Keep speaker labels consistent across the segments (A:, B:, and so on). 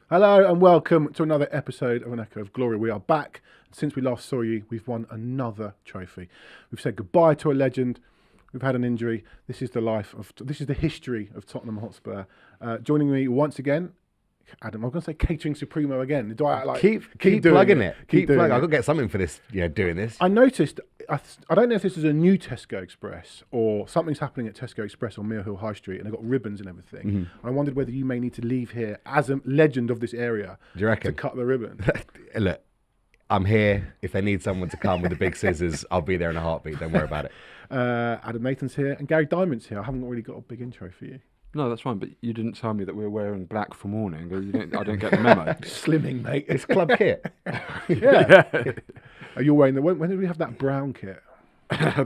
A: Hello and welcome to another episode of An Echo of Glory. We are back. Since we last saw you, we've won another trophy. We've said goodbye to a legend. We've had an injury. This is the history of Tottenham Hotspur. Joining me once again, Adam. I'm going to say catering supremo again. Do I
B: keep plugging it? Keep plugging. I've got to get something for this. Doing this.
A: I noticed. I don't know if this is a new Tesco Express or something's happening at Tesco Express on Mill Hill High Street, and they've got ribbons and everything. Mm-hmm. And I wondered whether you may need to leave here as a legend of this area.
B: Do you reckon?
A: To cut the ribbon?
B: Look, I'm here. If they need someone to come with the big scissors, I'll be there in a heartbeat. Don't worry about it.
A: Adam Nathan's here and Gary Diamond's here. I haven't really got a big intro for you.
C: No, that's fine, but you didn't tell me that we were wearing black for morning. I didn't get the memo.
A: Slimming, mate.
B: It's club kit.
A: Yeah. Are you wearing when did we have that brown kit?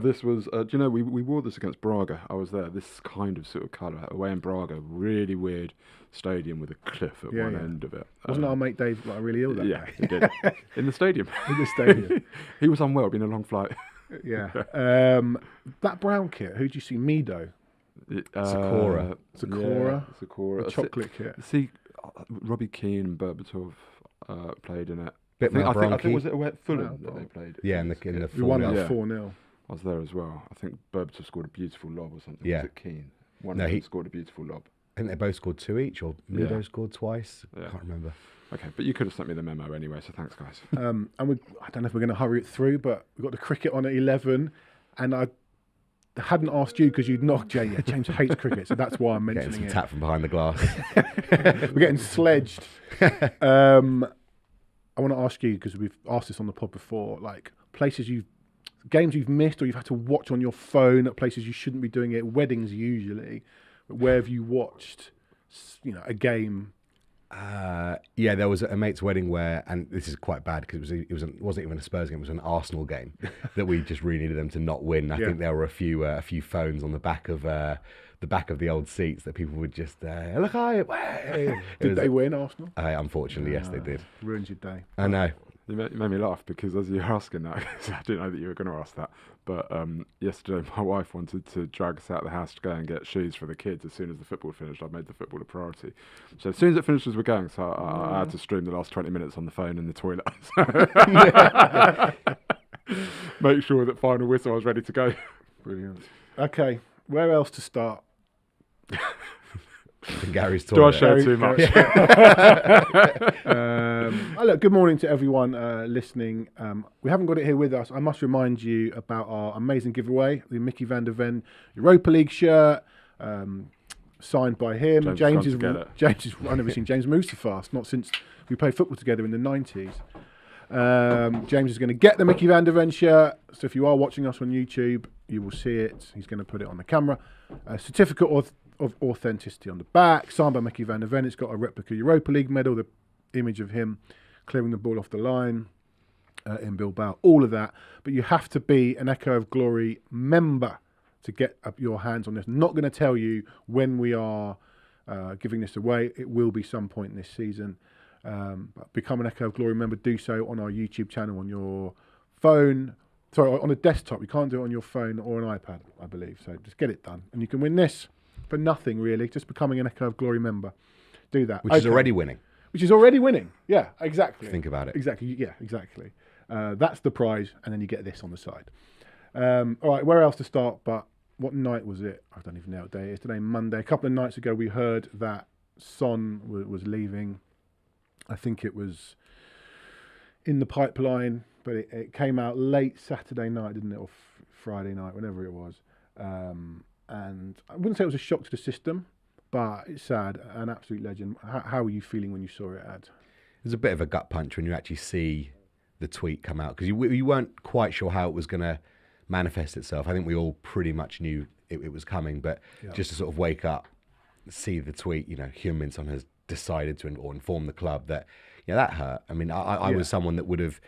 C: This was, we wore this against Braga. I was there. This kind of sort of colour away in Braga. Really weird stadium with a cliff at one end of it.
A: Wasn't our mate Dave really ill that day?
C: He did. In the stadium.
A: In the stadium.
C: He was unwell, been a long flight.
A: Yeah. That brown kit, who'd you see? Mido?
B: Sakura.
A: The chocolate kit.
C: See, Robbie Keane and Berbatov played in it. I think was it away at Fulham that they played?
B: Yeah, in the
A: we won that 4-0.
C: I was there as well. I think Berbatov scored a beautiful lob or something.
B: Yeah.
C: Was it Keane? He scored a beautiful lob.
B: I think they both scored 2 each, or Mido scored twice. I can't remember.
C: Okay, but you could have sent me the memo anyway, so thanks, guys.
A: And I don't know if we're going to hurry it through, but we've got the cricket on at 11, and I hadn't asked you because you'd knocked Jay. Yeah, James hates cricket, so that's why I'm mentioning
B: Getting some tap from behind the glass.
A: We're getting sledged. I want to ask you, because we've asked this on the pod before, like games you've missed or you've had to watch on your phone at places you shouldn't be doing it, weddings usually, but where have you watched, a game?
B: There was a mate's wedding where, and this is quite bad because it wasn't even a Spurs game, it was an Arsenal game that we just really needed them to not win. I think there were a few phones on the back of the old seats that people would just look high.
A: Did they win, Arsenal?
B: Unfortunately, yes, they did.
A: Ruins your day.
B: I know.
C: You made me laugh because as you're asking that, I didn't know that you were going to ask that. But yesterday, my wife wanted to drag us out of the house to go and get shoes for the kids as soon as the football finished. I made the football a priority. So as soon as it finishes, we're going. So I had to stream the last 20 minutes on the phone in the toilet. Make sure that final whistle I was ready to go.
A: Brilliant. Okay, where else to start?
B: Gary's toilet.
C: Do I share too much?
A: Look, good morning to everyone listening. We haven't got it here with us. I must remind you about our amazing giveaway, the Mickey van der Ven Europa League shirt, signed by him. James is. I've never seen James move so fast. Not since we played football together in the 90s. James is going to get the Mickey van der Ven shirt. So if you are watching us on YouTube, you will see it. He's going to put it on the camera. A certificate of authenticity on the back, signed by Mickey van der Ven. It's got a replica Europa League medal, the image of him clearing the ball off the line in Bilbao, all of that. But you have to be an Echo of Glory member to get up your hands on this. I'm not going to tell you when we are giving this away. It will be some point this season. But become an Echo of Glory member. Do so on our YouTube channel, on your phone. Sorry, on a desktop. You can't do it on your phone or an iPad, I believe. So just get it done. And you can win this for nothing, really. Just becoming an Echo of Glory member. Do that.
B: Which is already winning.
A: Which is already winning. Yeah, exactly.
B: Think about it.
A: Exactly. Yeah, exactly. That's the prize. And then you get this on the side. All right, where else to start? But what night was it? I don't even know what day it is. Today, Monday. A couple of nights ago, we heard that Son was leaving. I think it was in the pipeline, but it came out late Saturday night, didn't it? Or Friday night, whenever it was. And I wouldn't say it was a shock to the system, but it's sad. An absolute legend. How were you feeling when you saw it, Ad?
B: It was a bit of a gut punch when you actually see the tweet come out, because you weren't quite sure how it was going to manifest itself. I think we all pretty much knew it was coming, but just to sort of wake up, see the tweet, Heung-Min Son has decided to or inform the club that, that hurt. I mean, I was someone that would have,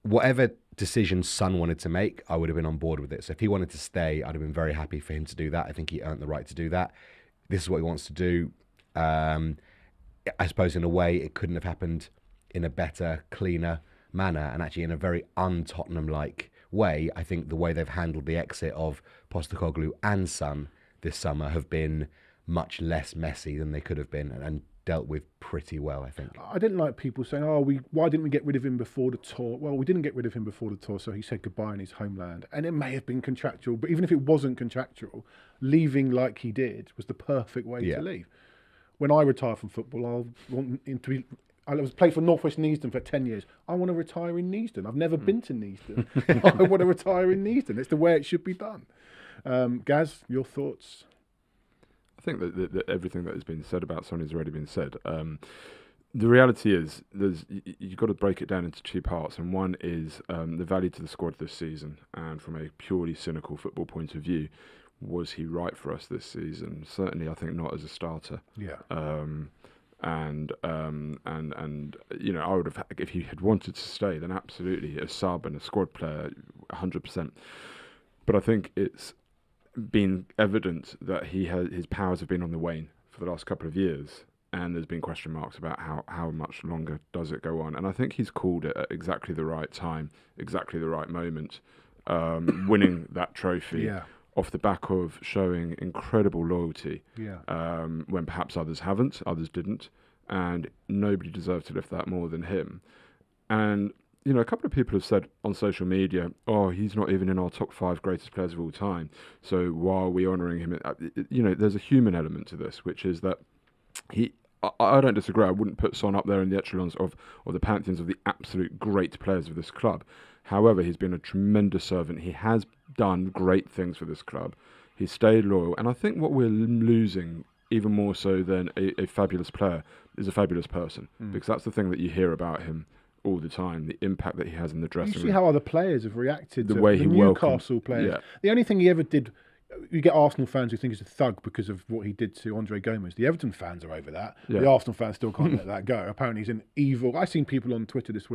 B: whatever decision Son wanted to make, I would have been on board with it. So if he wanted to stay, I'd have been very happy for him to do that. I think he earned the right to do that. This is what he wants to do. I suppose in a way it couldn't have happened in a better, cleaner manner, and actually in a very un-Tottenham-like way. I think the way they've handled the exit of Postecoglou and Son this summer have been much less messy than they could have been, and dealt with pretty well, I think.
A: I didn't like people saying, why didn't we get rid of him before the tour? Well, we didn't get rid of him before the tour, so he said goodbye in his homeland. And it may have been contractual, but even if it wasn't contractual, leaving like he did was the perfect way to leave. When I retire from football, I was played for North West Neasden for 10 years. I want to retire in Neasden. I've never been to Neasden. I want to retire in Neasden. It's the way it should be done. Gaz, your thoughts?
C: I think that everything that has been said about Son has already been said. The reality is, you've got to break it down into two parts, and one is the value to the squad this season. And from a purely cynical football point of view, was he right for us this season? Certainly, I think not as a starter.
A: Yeah.
C: And you know, I would have, if he had wanted to stay, then absolutely a sub and a squad player, 100%. But I think it's been evident that his powers have been on the wane for the last couple of years, and there's been question marks about how much longer does it go on. And I think he's called it at exactly the right time, exactly the right moment, winning that trophy off the back of showing incredible loyalty when perhaps others didn't, and nobody deserved to lift that more than him. And you know, a couple of people have said on social media, he's not even in our top 5 greatest players of all time, so why are we honouring him? You know, there's a human element to this, which is that I don't disagree. I wouldn't put Son up there in the echelons of the pantheons of the absolute great players of this club. However, he's been a tremendous servant. He has done great things for this club. He's stayed loyal, and I think what we're losing, even more so than a fabulous player, is a fabulous person, because that's the thing that you hear about him all the time, the impact that he has in the dressing room.
A: You see how other players have reacted
C: the
A: to
C: way
A: the
C: he
A: Newcastle players.
C: Yeah.
A: The only thing he ever did, you get Arsenal fans who think he's a thug because of what he did to Andre Gomes. The Everton fans are over that. Yeah. The Arsenal fans still can't let that go. Apparently he's an evil... I've seen people on Twitter this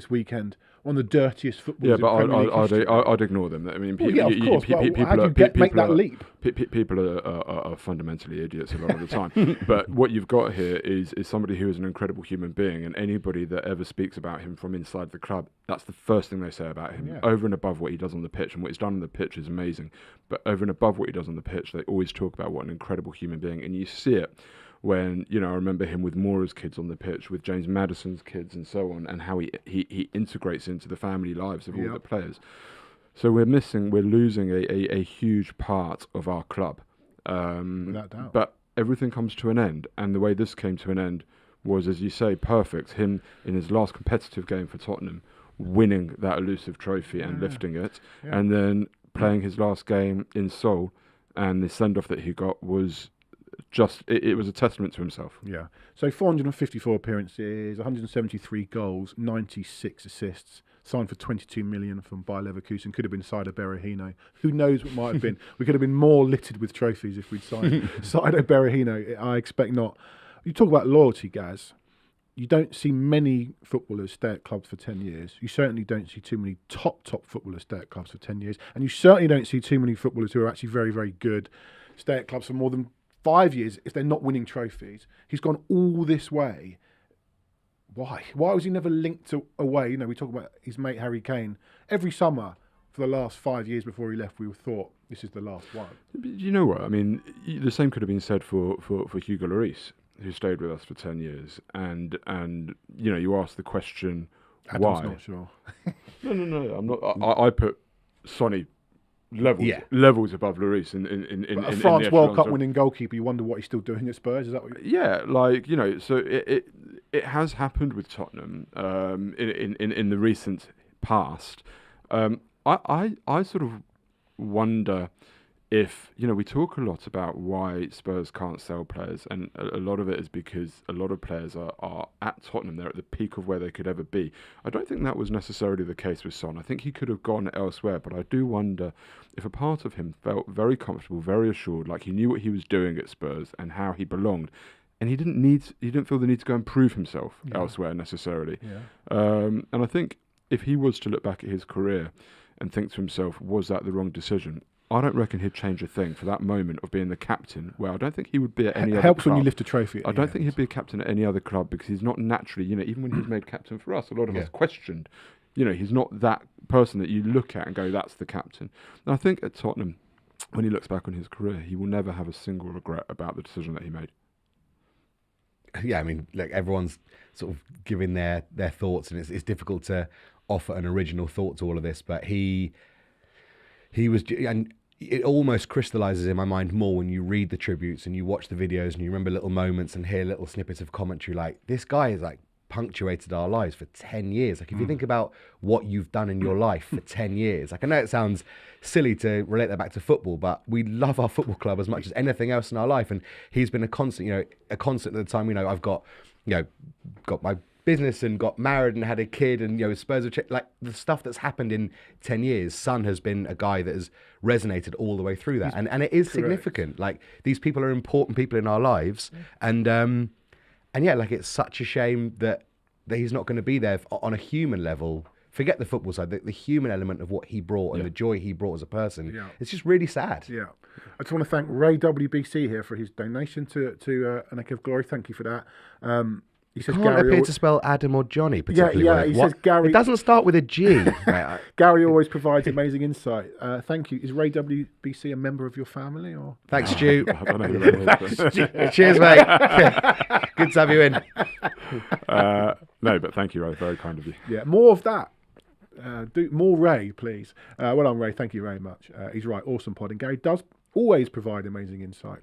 A: weekend, one of the dirtiest footballers in Premier League history.
C: I'd ignore them. I mean,
A: of course. How do you make that leap?
C: People are fundamentally idiots a lot of the time. But what you've got here is somebody who is an incredible human being, and anybody that ever speaks about him from inside the club, that's the first thing they say about him. Yeah. Over and above what he does on the pitch, and what he's done on the pitch is amazing. But over and above what he does on the pitch, they always talk about what an incredible human being, and you see it when, you know, I remember him with Mora's kids on the pitch, with James Maddison's kids and so on, and how he integrates into the family lives of all the players. So we're losing a huge part of our club.
A: Without doubt.
C: But everything comes to an end, and the way this came to an end was, as you say, perfect. Him in his last competitive game for Tottenham, winning that elusive trophy and lifting it, and then playing his last game in Seoul, and the send-off that he got was just, it was a testament to himself.
A: Yeah. So 454 appearances, 173 goals, 96 assists, signed for 22 million from Bayer Leverkusen. Could have been Saido Berahino. Who knows what might have been. We could have been more littered with trophies if we'd signed Saido Berahino. I expect not. You talk about loyalty, Gaz. You don't see many footballers stay at clubs for 10 years. You certainly don't see too many top footballers stay at clubs for 10 years. And you certainly don't see too many footballers who are actually very, very good stay at clubs for more than 5 years if they're not winning trophies. He's gone all this way. Why? Why was he never linked away? You know, we talk about his mate Harry Kane. Every summer for the last 5 years before he left, we thought this is the last one.
C: You know what? I mean, the same could have been said for Hugo Lloris, who stayed with us for 10 years. And you know, you ask the question, why?
A: I'm not sure.
C: No. I'm not. I put Sonny levels above Lloris in
A: France World Cup winning goalkeeper. You wonder what he's still doing at Spurs. Is that what?
C: Yeah, like, you know. So it has happened with Tottenham in the recent past. I sort of wonder if, you know, we talk a lot about why Spurs can't sell players, and a lot of it is because a lot of players are at Tottenham. They're at the peak of where they could ever be. I don't think that was necessarily the case with Son. I think he could have gone elsewhere, but I do wonder if a part of him felt very comfortable, very assured, like he knew what he was doing at Spurs and how he belonged, and he didn't feel the need to go and prove himself elsewhere necessarily. And I think if he was to look back at his career and think to himself, was that the wrong decision? I don't reckon he'd change a thing for that moment of being the captain, where I don't think he would be at any other club.
A: Helps when you lift a trophy.
C: I don't think he'd be a captain at any other club, because he's not naturally, you know, even when he was made captain for us, a lot of us questioned, you know, he's not that person that you look at and go, that's the captain. And I think at Tottenham, when he looks back on his career, he will never have a single regret about the decision that he made.
B: Yeah, I mean, look, everyone's sort of giving their thoughts, and it's difficult to offer an original thought to all of this. But he was, and it almost crystallizes in my mind more when you read the tributes and you watch the videos and you remember little moments and hear little snippets of commentary. Like, this guy is like punctuated our lives for 10 years. Like, if you think about what you've done in your life for 10 years, like, I know it sounds silly to relate that back to football, but we love our football club as much as anything else in our life. And he's been a constant, a constant at the time. I've got my business and got married and had a kid, and Spurs have like the stuff that's happened in 10 years. Son has been a guy that has resonated all the way through that, and it is significant. Like, these people are important people in our lives, and yeah, like, it's such a shame that he's not going to be there on a human level. Forget the football side, the human element of what he brought and the joy he brought as a person. Yeah. It's just really sad.
A: Yeah. I just want to thank Ray WBC here for his donation to An Echo of Glory. Thank you for that. He says
B: Can't
A: Gary
B: appear to spell Adam or Johnny particularly well.
A: He says Gary.
B: It doesn't start with a G.
A: Gary always provides amazing insight. Thank you. Is Ray WBC a member of your family, or?
B: Thanks, Stu.
C: I don't know who that is.
B: Cheers, mate. Good to have you in.
C: No, but thank you, Ray. Very kind of you.
A: Yeah, more of that. Do more, Ray, please. Well done, Ray. Thank you very much. He's right. Awesome pod, and Gary does always provide amazing insight.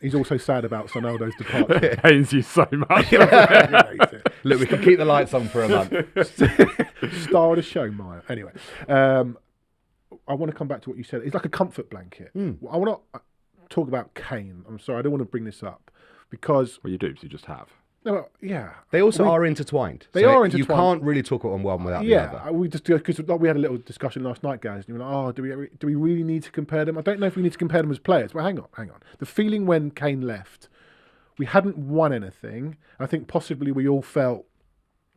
A: He's also sad about Sonaldo's departure.
C: It pains you so much.
B: Look, we can keep the lights on for a month.
A: Star of the show, Maya. Anyway, I want to come back to what you said. It's like a comfort blanket. I want to talk about Kane. I'm sorry, I don't want to bring this up because...
C: Well, you do, because you just have.
A: No, yeah.
B: They also are intertwined.
A: They are intertwined.
B: You can't really talk about one without the other.
A: Yeah, we just because we had a little discussion last night, guys. And you were like, "Oh, do we really need to compare them?" I don't know if we need to compare them as players. Well, hang on. The feeling when Kane left, we hadn't won anything. I think possibly we all felt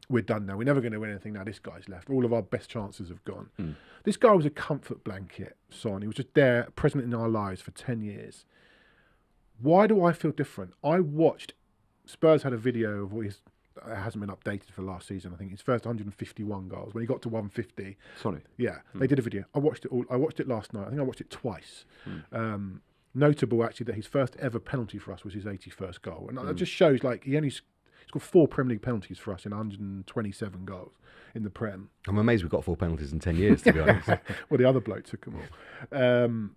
A: we're done now. We're never going to win anything now. This guy's left. All of our best chances have gone. This guy was a comfort blanket, Son. He was just there, present in our lives for 10 years. Why do I feel different? I watched. Spurs had a video of what it hasn't been updated for last season. I think his first 151 goals. When he got to 150,
C: Sonny.
A: Yeah, they did a video. I watched it all. I watched it last night. I think I watched it twice. Notable actually that his first ever penalty for us was his 81st goal, and that just shows like he's got 4 Premier League penalties for us in 127 goals in the Prem.
B: I'm amazed we've got 4 penalties in 10 years, to be honest.
A: Well, the other bloke took them all.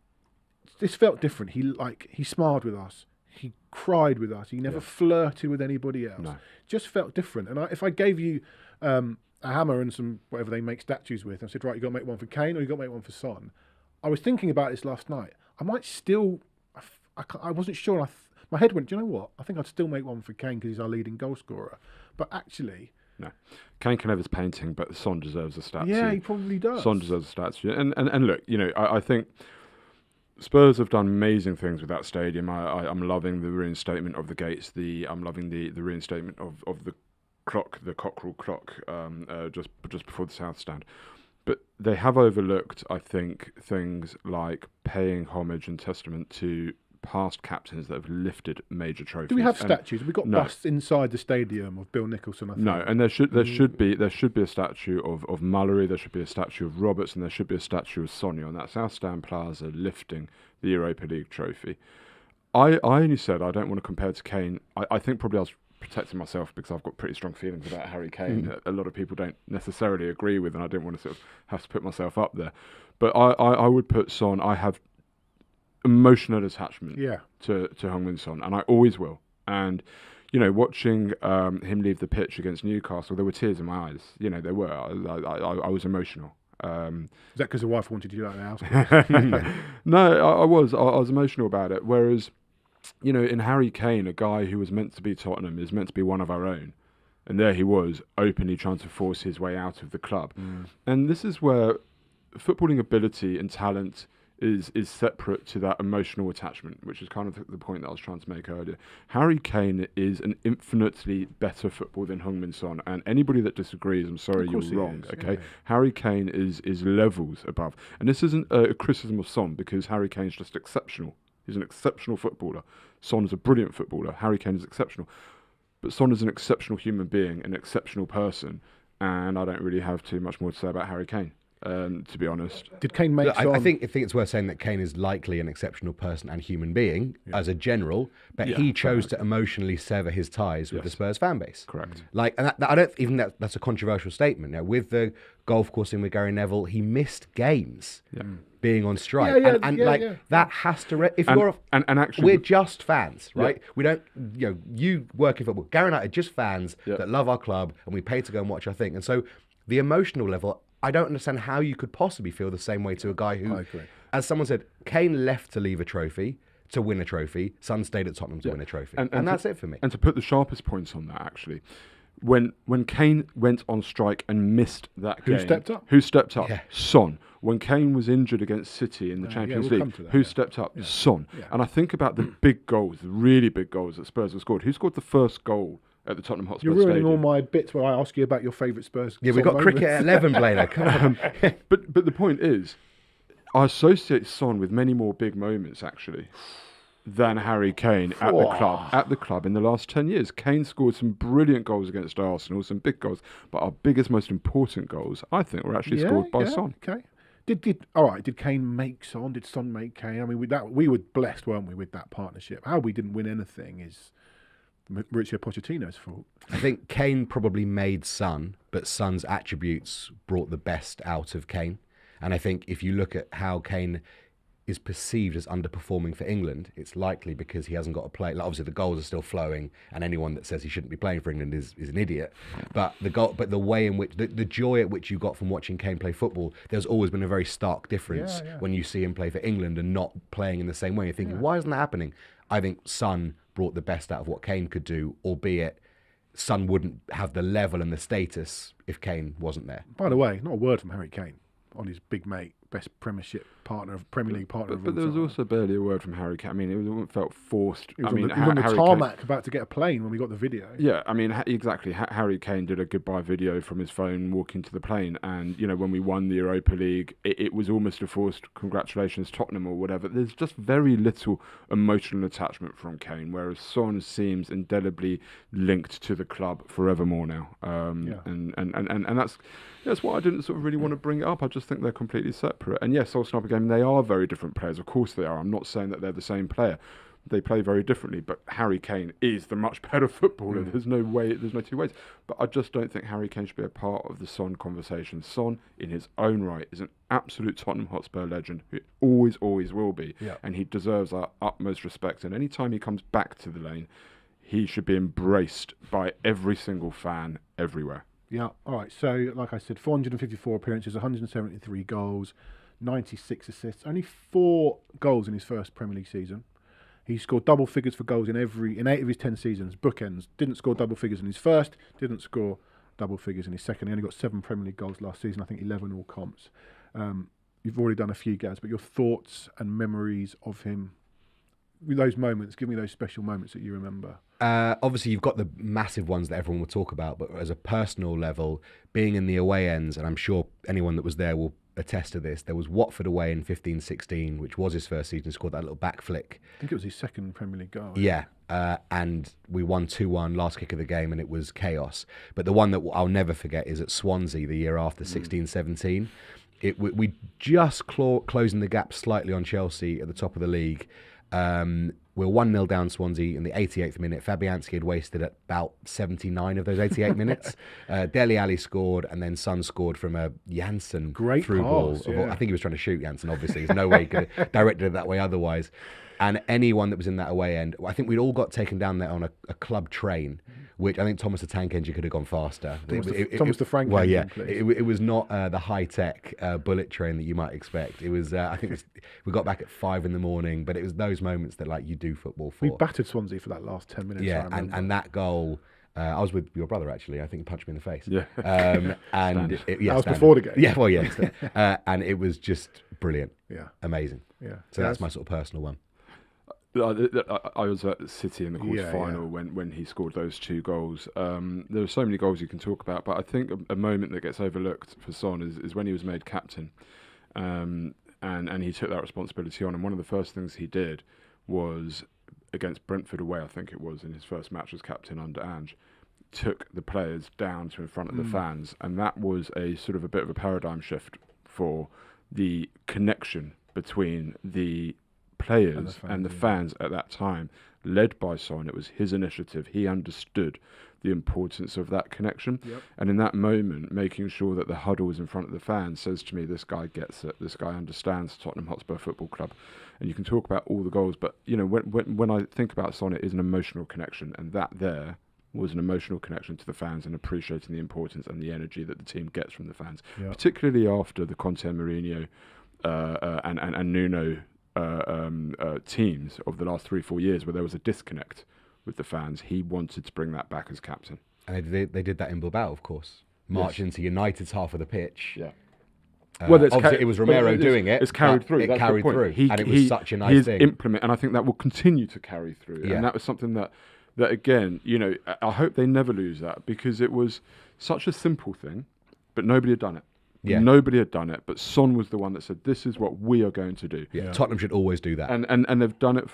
A: This felt different. He smiled with us. He cried with us. He never flirted with anybody else.
C: No.
A: Just felt different. And if I gave you a hammer and some whatever they make statues with, and I said, right, you got to make one for Kane or you got to make one for Son. I was thinking about this last night. I might still. I wasn't sure. My head went, do you know what? I think I'd still make one for Kane because he's our leading goal scorer. But actually,
C: no. Kane can have his painting, but Son deserves a statue.
A: Yeah, he probably does.
C: Son deserves a statue. And look, I think Spurs have done amazing things with that stadium. I'm loving the reinstatement of the gates. I'm loving the reinstatement of the clock, the Cockerel clock, just before the South Stand. But they have overlooked, I think, things like paying homage and testament to past captains that have lifted major trophies.
A: Do we have statues? Have we got busts inside the stadium of Bill Nicholson? I think?
C: No, and there should be a statue of Mullery. There should be a statue of Roberts, and there should be a statue of Sonia on that South Stand Plaza lifting the Europa League trophy. I only said I don't want to compare to Kane. I think probably I was protecting myself because I've got pretty strong feelings about Harry Kane that a lot of people don't necessarily agree with, and I didn't want to sort of have to put myself up there. But I would put Son. I have emotional attachment to Heung-Min Son, and I always will. And watching him leave the pitch against Newcastle, there were tears in my eyes. There were. I was emotional.
A: Is that because the wife wanted you out of the house?
C: No, I was emotional about it. Whereas, in Harry Kane, a guy who was meant to be Tottenham is meant to be one of our own, and there he was openly trying to force his way out of the club. And this is where footballing ability and talent is separate to that emotional attachment, which is kind of the point that I was trying to make earlier. Harry Kane is an infinitely better footballer than Heung-Min Son, and anybody that disagrees, I'm sorry, you're wrong. Okay, Harry Kane is levels above, and this isn't a criticism of Son because Harry Kane's just exceptional. He's an exceptional footballer. Son is a brilliant footballer. Harry Kane is exceptional, but Son is an exceptional human being, an exceptional person, and I don't really have too much more to say about Harry Kane. to be honest.
A: Did Kane make
B: Look,
A: Son?
B: I think it's worth saying that Kane is likely an exceptional person and human being as a general, but he chose to emotionally sever his ties with the Spurs fan base.
C: Correct.
B: Like, and I don't even that's a controversial statement. Now, with the golf course in with Gary Neville, he missed games being on strike, that has to. If you're
C: and actually,
B: we're just fans, right? We don't, you work in football. Gary and I are just fans that love our club, and we pay to go and watch our thing. And so, the emotional level, I don't understand how you could possibly feel the same way to a guy who, as someone said, Kane left to leave a trophy, to win a trophy. Son stayed at Tottenham to win a trophy. And that's it for me.
C: And to put the sharpest points on that, actually, when Kane went on strike and missed that game... Who stepped up?
B: Yeah.
C: Son. When Kane was injured against City in the Champions League, who stepped up? Son. Yeah. And I think about the big goals, the really big goals that Spurs have scored. Who scored the first goal at the Tottenham Hotspur
A: You're ruining
C: Stadium?
A: all my bits where I ask you about your favourite Spurs.
B: Yeah, we've got cricket at 11, Blainer. Come on.
C: But the point is, I associate Son with many more big moments, actually, than Harry Kane at the club in the last 10 years. Kane scored some brilliant goals against Arsenal, some big goals, but our biggest, most important goals, I think, were actually scored by Son.
A: Okay. Did Kane make Son? Did Son make Kane? I mean, we were blessed, weren't we, with that partnership? How we didn't win anything is Mauricio Pochettino's fault.
B: I think Kane probably made Son, but Son's attributes brought the best out of Kane. And I think if you look at how Kane is perceived as underperforming for England, it's likely because he hasn't got a play. Like, obviously, the goals are still flowing, and anyone that says he shouldn't be playing for England is an idiot. But the way in which the joy at which you got from watching Kane play football, there's always been a very stark difference when you see him play for England and not playing in the same way. You're thinking, why isn't that happening? I think Son brought the best out of what Kane could do, albeit Son wouldn't have the level and the status if Kane wasn't there.
A: By the way, not a word from Harry Kane on his big mate, best Premiership partner, Premier League partner.
C: But there was also barely a word from Harry Kane. I mean, it felt forced.
A: He was on the tarmac about to get a plane when we got the video.
C: Yeah, I mean, exactly. Harry Kane did a goodbye video from his phone walking to the plane, and when we won the Europa League, it was almost a forced congratulations Tottenham or whatever. There's just very little emotional attachment from Kane, whereas Son seems indelibly linked to the club forevermore now. And that's why I didn't sort of really want to bring it up. I just think they're completely separate. And yes, Arsenal game, they are very different players. Of course they are. I'm not saying that they're the same player. They play very differently, but Harry Kane is the much better footballer. There's no two ways. But I just don't think Harry Kane should be a part of the Son conversation. Son, in his own right, is an absolute Tottenham Hotspur legend who always will be. Yeah. And he deserves our utmost respect. And any time he comes back to the lane, he should be embraced by every single fan everywhere.
A: Yeah, all right. So, like I said, 454 appearances, 173 goals, 96 assists, only 4 goals in his first Premier League season. He scored double figures for goals in 8 of his 10 seasons. Bookends. Didn't score double figures in his first, didn't score double figures in his second. He only got 7 Premier League goals last season, I think 11 all comps. You've already done a few, Gaz, but your thoughts and memories of him, those moments, give me those special moments that you remember.
B: Obviously, you've got the massive ones that everyone will talk about, but as a personal level, being in the away ends, and I'm sure anyone that was there will attest to this, there was Watford away in 15-16, which was his first season, scored that little back flick.
A: I think it was his second Premier League goal.
B: Yeah, and we won 2-1, last kick of the game, and it was chaos. But the one that I'll never forget is at Swansea the year after, 16-17. We just closing the gap slightly on Chelsea at the top of the league. We're 1-0 down Swansea in the 88th minute. Fabianski had wasted about 79 of those 88 minutes. Dele Alli scored, and then Son scored from a Janssen through ball. I think he was trying to shoot Janssen, obviously. There's no way he could have directed it that way otherwise. And anyone that was in that away end, I think we'd all got taken down there on a club train, which I think Thomas the Tank Engine could have gone faster.
A: Thomas the Frank Engine, please.
B: It was not the high-tech bullet train that you might expect. It was, I think we got back at 5 in, but it was those moments that you do football for.
A: We battered Swansea for that last 10 minutes.
B: Yeah, and that goal... I was with your brother, actually. I think he punched me in the face.
C: Yeah.
B: And
A: that was before the game.
B: Yeah, well, yeah. And it was just brilliant.
A: Yeah.
B: Amazing.
A: Yeah.
B: So that's my sort of personal one.
C: I was at City in the quarter final when he scored those 2 goals. There are so many goals you can talk about, but I think a moment that gets overlooked for Son is when he was made captain, and he took that responsibility on. And one of the first things he did was against Brentford away, I think it was, in his first match as captain under Ange, took the players down to in front of the fans, and that was a sort of a bit of a paradigm shift for the connection between the players and the fans at that time, led by Son. It was his initiative. He understood the importance of that connection.
A: Yep.
C: And in that moment, making sure that the huddle is in front of the fans says to me, this guy gets it. This guy understands Tottenham Hotspur Football Club. And you can talk about all the goals, but when I think about Son, it is an emotional connection, and that there was an emotional connection to the fans and appreciating the importance and the energy that the team gets from the fans, particularly after the Conte, Mourinho, and Nuno teams of the last 3-4 years, where there was a disconnect with the fans. He wanted to bring that back as captain.
B: And they did that in Bilbao, of course. March into United's half of the pitch.
C: Yeah.
B: Obviously, it was Romero doing it.
C: It's carried through.
B: It carried through, and it was such a nice
C: he's
B: thing.
C: And I think that will continue to carry through.
B: Yeah.
C: And that was something that again, I hope they never lose that, because it was such a simple thing, but nobody had done it.
B: Yeah.
C: Nobody had done it, but Son was the one that said, "This is what we are going to do."
B: Yeah. Tottenham should always do that,
C: and they've done it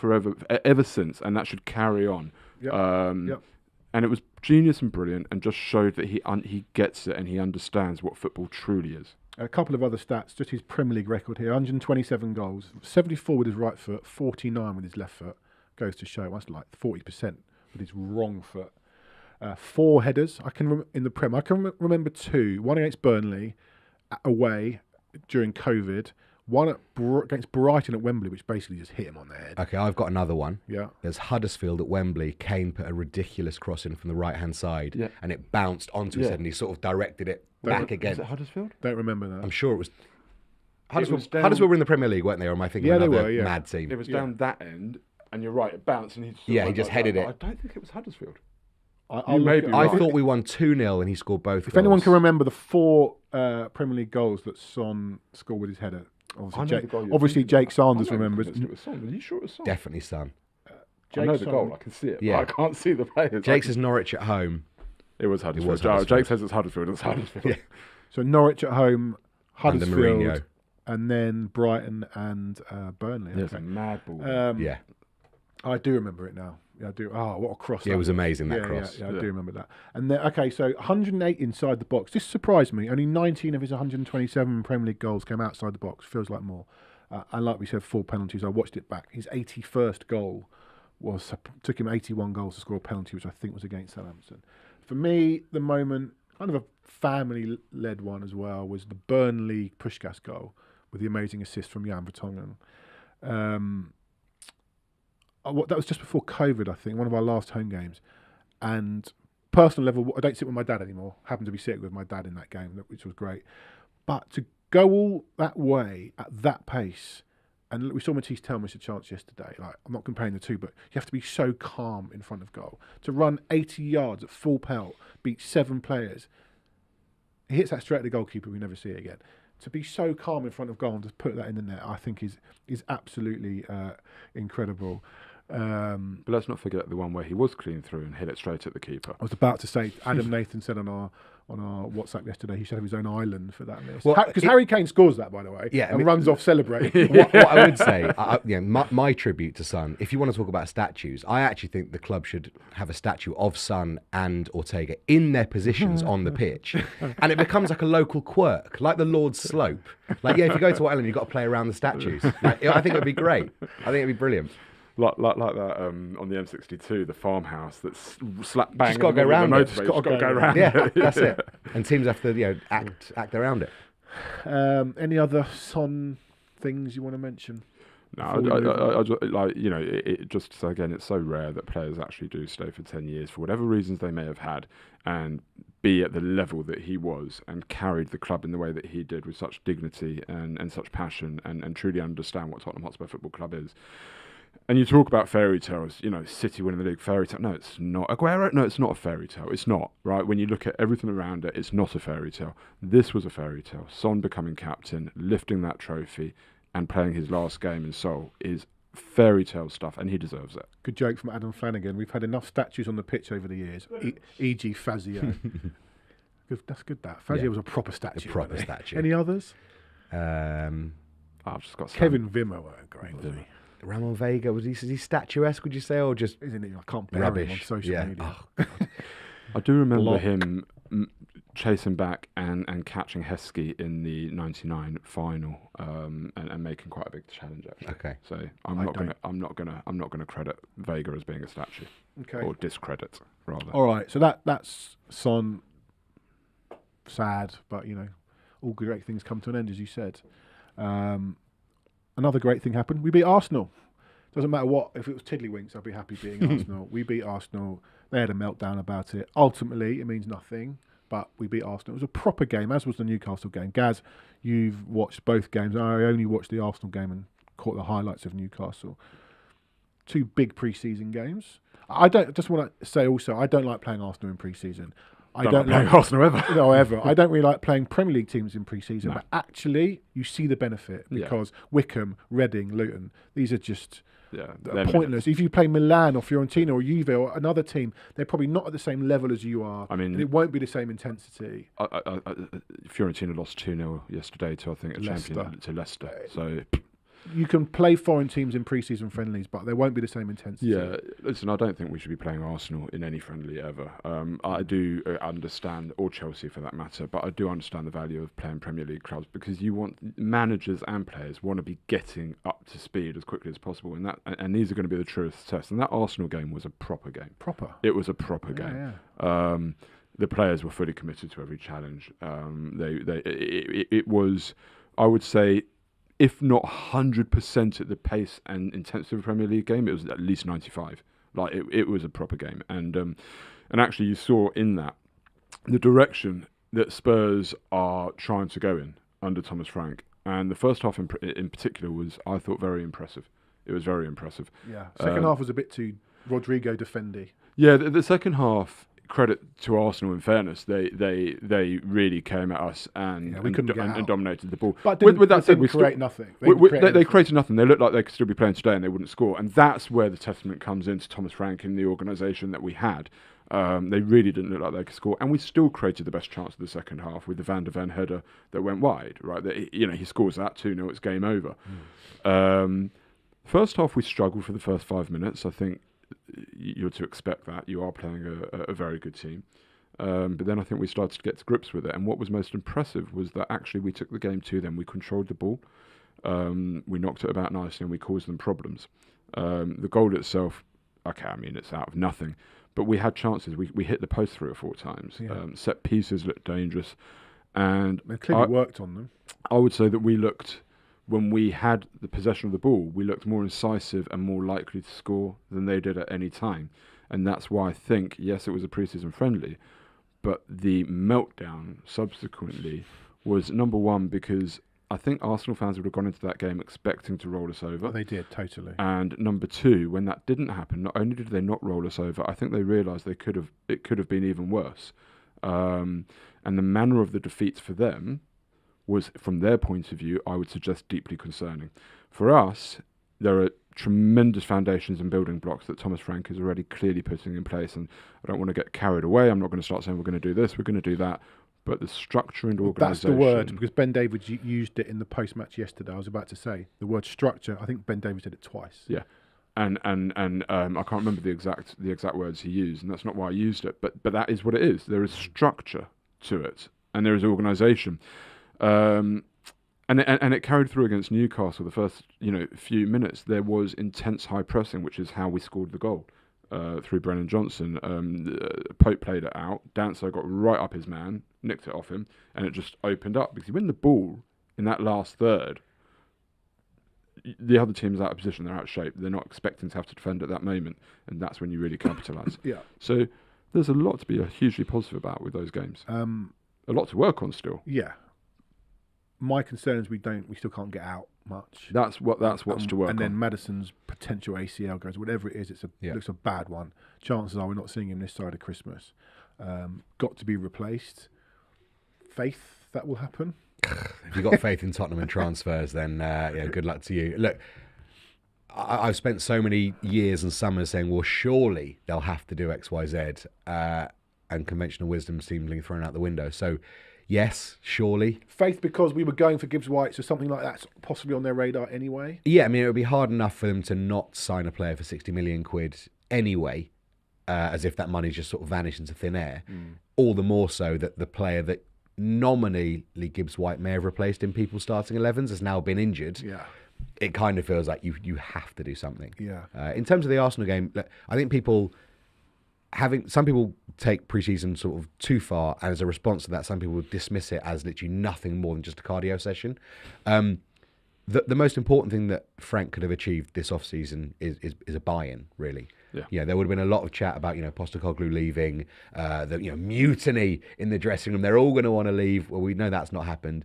C: ever since, and that should carry on. And it was genius and brilliant, and just showed that he gets it and he understands what football truly is.
A: A couple of other stats, just his Premier League record here: 127 goals, 74 with his right foot, 49 with his left foot. Goes to show that's like 40% with his wrong foot. 4 headers. In the Prem, I can remember 2. One against Burnley away during COVID. One against Brighton at Wembley, which basically just hit him on the head.
B: Okay, I've got another one.
A: Yeah.
B: There's Huddersfield at Wembley. Kane put a ridiculous cross in from the right-hand side, and it bounced onto his head, and he sort of directed it back again.
C: Was it Huddersfield?
A: Don't remember that.
B: I'm sure it was. Huddersfield were in the Premier League, weren't they? Or am I thinking of another mad team?
C: It was down that end, and you're right, it bounced, and
B: he just headed it.
C: I don't think it was Huddersfield.
B: I thought we won 2-0 and he scored both goals.
A: If anyone can remember the 4 Premier League goals that Son scored with his header, obviously Jake Sanders remembers.
C: It was Son. Are you sure it was Son?
B: Definitely Son.
C: I know the goal. I can see it.
B: Yeah.
C: But I can't see the players.
B: Jake says Norwich at home.
C: It was Huddersfield. Jake says it's Huddersfield. It's Huddersfield.
B: Yeah.
A: So Norwich at home, Huddersfield,
B: Mourinho.
A: and then Brighton and Burnley.
C: It's a mad ball.
B: Yeah.
A: I do remember it now. Yeah, I do. Oh, what a cross!
B: Yeah, it was amazing, that cross.
A: Yeah, I do remember that. And then, okay, so 108 inside the box. This surprised me. Only 19 of his 127 Premier League goals came outside the box. Feels like more. And like we said, 4 penalties. I watched it back. His 81st goal took him 81 goals to score a penalty, which I think was against Southampton. For me, the moment, kind of a family-led one as well, was the Burnley Puskás goal with the amazing assist from Jan Vertonghen. That was just before COVID, I think, one of our last home games. And personal level, I don't sit with my dad anymore. Happened to be sitting with my dad in that game, which was great. But to go all that way at that pace, and we saw Matisse tell us a chance yesterday. Like, I'm not comparing the two, but you have to be so calm in front of goal. To run 80 yards at full pelt, beat 7 players. He hits that straight at the goalkeeper, we never see it again. To be so calm in front of goal and to put that in the net, I think is absolutely incredible.
C: But let's not forget the one where he was clean through and hit it straight at the keeper.
A: I was about to say, Adam Nathan said on our WhatsApp yesterday, he should have his own island for that miss.
B: Well,
A: because Harry Kane scores that, by the way, and runs off celebrating.
B: What I would say, my tribute to Son, if you want to talk about statues, I actually think the club should have a statue of Son and Ortega in their positions on the pitch. And it becomes like a local quirk, like the Lord's Slope. Like, if you go to Ireland, you've got to play around the statues. Like, I think it would be great. I think it would be brilliant.
C: Like that on the M62, the farmhouse that's slap bang.
B: Just got to go round it.
C: Just got to go round it.
B: Yeah, that's it. And teams have to act around it.
A: Any other Son things you want to mention?
C: No, I just, it just again, it's so rare that players actually do stay for 10 years for whatever reasons they may have had, and be at the level that he was and carried the club in the way that he did with such dignity and such passion and truly understand what Tottenham Hotspur Football Club is. And you talk about fairy tales, City winning the league, fairy tale. No, it's not. Aguero, no, it's not a fairy tale. It's not, right? When you look at everything around it, it's not a fairy tale. This was a fairy tale. Son becoming captain, lifting that trophy, and playing his last game in Seoul is fairy tale stuff, and he deserves it.
A: Good joke from Adam Flanagan. We've had enough statues on the pitch over the years, e.g. Fazio. That's good, that. Fazio was a proper statue. Any others?
C: I've just got
A: Kevin Wimmer, great, wasn't he?
B: Ramon Vega, was he statuesque, would you say, or just
A: isn't he? I can't bear
B: rubbish
A: him on social media.
B: Oh,
C: I do remember him chasing back and catching Heskey in the '99 final, and making quite a big challenge actually.
B: Okay.
C: So I'm not gonna credit Vega as being a statue, or discredit rather.
A: All right, so that's Son. Sad, but all great things come to an end, as you said. Another great thing happened. We beat Arsenal. Doesn't matter what. If it was Tiddlywinks, I'd be happy beating Arsenal. We beat Arsenal. They had a meltdown about it. Ultimately, it means nothing, but we beat Arsenal. It was a proper game, as was the Newcastle game. Gaz, you've watched both games. I only watched the Arsenal game and caught the highlights of Newcastle. 2 big pre-season games. I just want to say also, I don't like playing Arsenal in pre-season. I don't like
C: Arsenal ever.
A: No, ever. I don't really like playing Premier League teams in pre-season, but actually, you see the benefit because Wickham, Reading, Luton, these are just pointless. If you play Milan or Fiorentina or Juve or another team, they're probably not at the same level as you are. I mean, and it won't be the same intensity.
C: Fiorentina lost 2-0 yesterday to, I think, to Leicester. So
A: you can play foreign teams in pre-season friendlies, but they won't be the same intensity.
C: Yeah, listen, I don't think we should be playing Arsenal in any friendly ever. I do understand, or Chelsea for that matter, but I do understand the value of playing Premier League clubs because you want managers and players want to be getting up to speed as quickly as possible, and these are going to be the truest tests. And that Arsenal game was a proper game. It was a proper game. Yeah. The players were fully committed to every challenge. It was, I would say, if not 100% at the pace and intensity of a Premier League game, it was at least 95. Like it was a proper game, and actually you saw in that the direction that Spurs are trying to go in under Thomas Frank, and the first half in particular was, I thought, very impressive. It was very impressive.
A: Yeah, second half was a bit too Rodrigo defendy.
C: Yeah, the second half. Credit to Arsenal, in fairness, they really came at us and dominated the ball.
A: But with that said, we create nothing.
C: They created nothing. They looked like they could still be playing today, and they wouldn't score. And that's where the testament comes into Thomas Frank and the organisation that we had. They really didn't look like they could score, and we still created the best chance of the second half with the Van der Ven header that went wide. Right, he scores that 2-0. It's game over. First half, we struggled for the first 5 minutes. I think you're to expect that. You are playing a very good team. But then I think we started to get to grips with it. And what was most impressive was that actually we took the game to them. We controlled the ball. We knocked it about nicely and we caused them problems. The goal itself, it's out of nothing. But we had chances. We hit the post 3 or 4 times. Yeah. Set pieces looked dangerous. And
A: they clearly worked on them.
C: I would say that we looked... When we had the possession of the ball, we looked more incisive and more likely to score than they did at any time. And that's why I think, yes, it was a pre-season friendly, but the meltdown subsequently was, number one, because I think Arsenal fans would have gone into that game expecting to roll us over.
A: They did, totally.
C: And number two, when that didn't happen, not only did they not roll us over, I think they realised it could have been even worse. And the manner of the defeats for them was, from their point of view, I would suggest deeply concerning. For us, there are tremendous foundations and building blocks that Thomas Frank is already clearly putting in place, and I don't want to get carried away. I'm not going to start saying we're going to do this, we're going to do that, but the structure and organisation...
A: That's the word, because Ben Davies used it in the post-match yesterday. I was about to say the word structure. I think Ben Davies did it twice.
C: Yeah. And I can't remember the exact words he used, and that's not why I used it, but that is what it is. There is structure to it, and there is organisation. And it carried through against Newcastle. The first few minutes there was intense high pressing, which is how we scored the goal through Brennan Johnson. Pope played it out. Danso got right up his man, nicked it off him, and it just opened up because you win the ball in that last third. The other team's out of position. They're out of shape. They're not expecting to have to defend at that moment, and that's when you really capitalise.
A: Yeah.
C: So there's a lot to be hugely positive about with those games. A lot to work on still.
A: Yeah. My concern is we still can't get out much.
C: That's what's to work on.
A: And then Maddison's potential ACL goes, whatever it is, looks a bad one. Chances are we're not seeing him this side of Christmas. Got to be replaced. Faith that will happen.
B: If you've got faith in Tottenham and transfers, then good luck to you. Look, I've spent so many years and summers saying, well, surely they'll have to do X, Y, Z, and conventional wisdom seemingly thrown out the window. So, yes, surely.
A: Faith because we were going for Gibbs-White, so something like that's possibly on their radar anyway?
B: Yeah, I mean, it would be hard enough for them to not sign a player for 60 million quid anyway. as if that money's just sort of vanished into thin air. All the more so that the player that nominally Gibbs-White may have replaced in people's starting 11s has now been injured.
A: Yeah.
B: It kind of feels like you have to do something.
A: Yeah.
B: In terms of the Arsenal game, look, I think some people take pre-season sort of too far, and as a response to that, some people dismiss it as literally nothing more than just a cardio session. The most important thing that Frank could have achieved this off-season is a buy-in, really.
C: Yeah.
B: There would have been a lot of chat about, Postecoglou leaving, the mutiny in the dressing room. They're all going to want to leave. Well, we know that's not happened.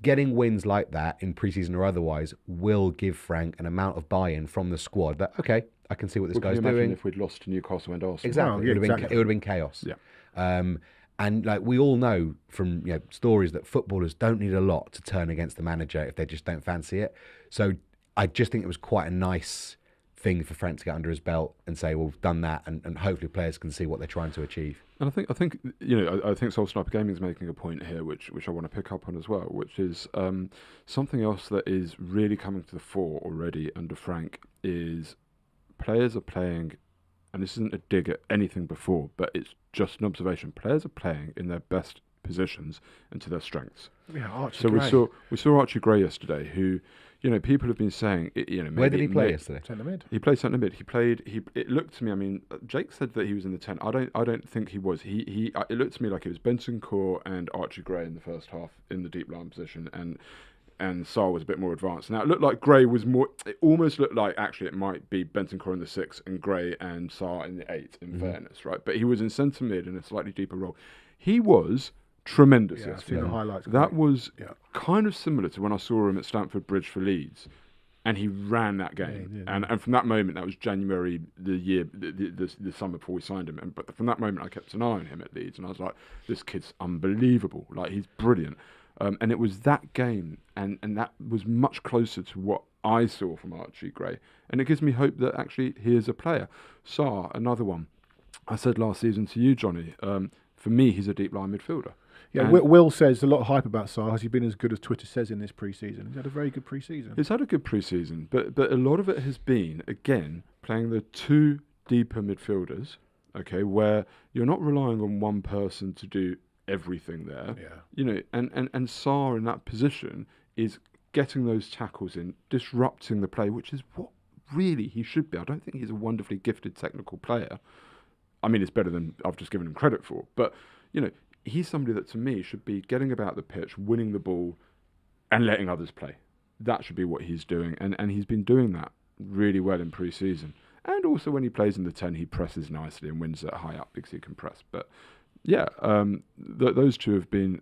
B: Getting wins like that in pre-season or otherwise will give Frank an amount of buy-in from the squad that, okay, I can see what this guy's
C: Can you imagine
B: doing.
C: if we'd lost to Newcastle and Arsenal?
B: Exactly.
A: Well,
B: It would have been chaos.
C: Yeah.
B: And like we all know from stories that footballers don't need a lot to turn against the manager if they just don't fancy it. So I just think it was quite a nice thing for Frank to get under his belt and say, well, we've done that, and hopefully players can see what they're trying to achieve.
C: And I think Soul Sniper Gaming is making a point here, which I want to pick up on as well, which is something else that is really coming to the fore already under Frank is players are playing, and this isn't a dig at anything before, but it's just an observation. Players are playing in their best positions and to their strengths.
A: Yeah, Archie
C: So
A: Gray.
C: we saw Archie Gray yesterday, who people have been saying, maybe,
B: Where did he play yesterday?
A: Centre mid.
C: He played centre mid. It looked to me. I mean, Jake said that he was in the 10. I don't think he was. It looked to me like it was Bentancur and Archie Gray in the first half in the deep line position, and Sarr was a bit more advanced. Now it looked like Gray was more. It almost looked like actually it might be Bentancur in the 6 and Gray and Sarr in the 8. In fairness, right? But he was in centre mid in a slightly deeper role. He was tremendous
A: Yeah, I've
C: yesterday.
A: seen the highlights.
C: That was
A: Yeah.
C: kind of similar to when I saw him at Stamford Bridge for Leeds, and he ran that game.
A: he did,
C: and from that moment, that was January the summer before we signed him. But from that moment, I kept an eye on him at Leeds, and I was like, this kid's unbelievable. Like, he's brilliant. And it was that game, and that was much closer to what I saw from Archie Gray. And it gives me hope that actually he is a player. Sarr, another one. I said last season to you, Johnny, for me, he's a deep line midfielder.
A: Yeah, Will says a lot of hype about Sarr. Has he been as good as Twitter says in this pre-season? He's had a very good pre-season.
C: He's had a good pre-season, but a lot of it has been, again, playing the two deeper midfielders, okay, where you're not relying on one person to do everything there.
A: Yeah.
C: And Sarr in that position is getting those tackles in, disrupting the play, which is what really he should be. I don't think he's a wonderfully gifted technical player. I mean, it's better than I've just given him credit for, but, he's somebody that, to me, should be getting about the pitch, winning the ball, and letting others play. That should be what he's doing, and he's been doing that really well in pre-season. And also when he plays in the 10, he presses nicely and wins that high up because he can press. But, yeah, those two have been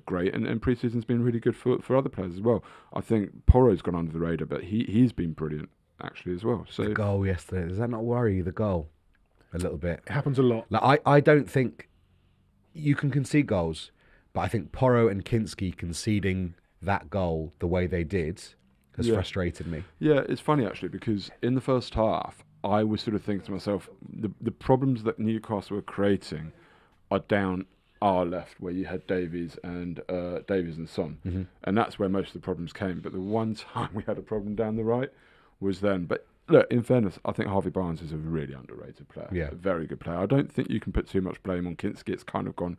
C: great, and pre-season's been really good for other players as well. I think Porro's gone under the radar, but he's been brilliant, actually, as well. So
B: The goal yesterday, does that not worry you, the goal? A little bit.
A: It happens a lot.
B: Like, I don't think you can concede goals, but I think Porro and Kinski conceding that goal the way they did has frustrated me.
C: Yeah, it's funny actually, because in the first half, I was sort of thinking to myself, the problems that Newcastle were creating are down our left, where you had Davies and Son, and that's where most of the problems came. But the one time we had a problem down the right was then. But look, in fairness, I think Harvey Barnes is a really underrated player.
B: Yeah.
C: A very good player. I don't think you can put too much blame on Kinski. It's kind of gone